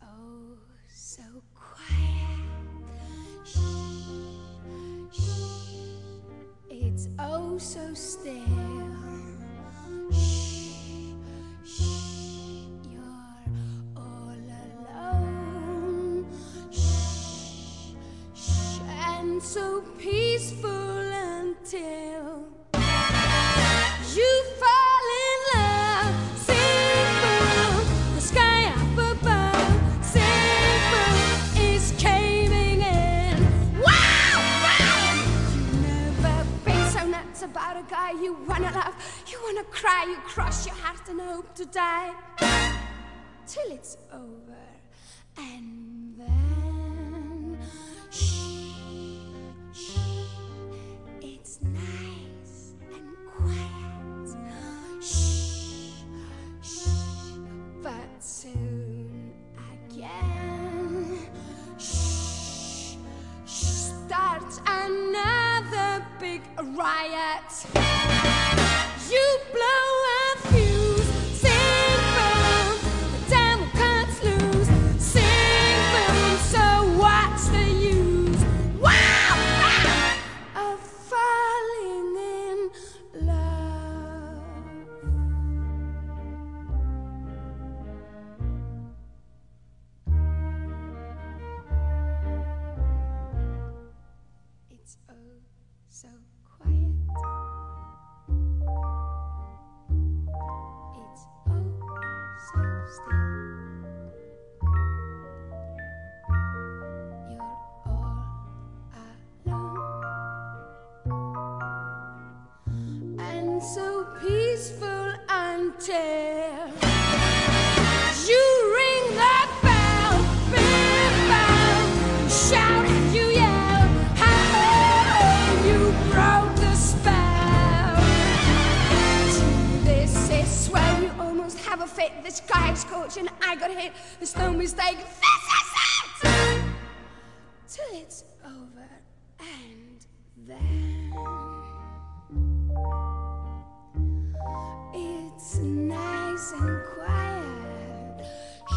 oh so quiet. Shh, shh. It's oh so still. Shh, shh. You're all alone. Shh, shh. And so peaceful until you fall in love. Simple, the sky up above. Simple is caving in. Wow, wow! You've never been so nuts about a guy you wanna love. You wanna cry, you cross your heart and hope to die till it's over. And then shh, shh. It's nice and quiet. Shh, shh. But soon again, shh, shh. Starts another big riot. You blow a fuse. Simple, the devil can't lose. Simple, so what's the use? Wow, wow, of falling in love. It's oh so quiet. It's oh so still. You're all alone. And so peaceful until you ring the bell. Big bell. You shout and you yell. How you broke the spell. This is swell. You almost have a fit. This guy is coach and I got hit. There's no mistake. This is it. Till it's over. And then it's nice and quiet. Shh,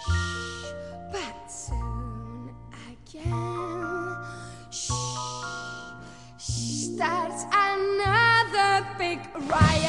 shh. But soon again, shh, shh. Starts another big riot.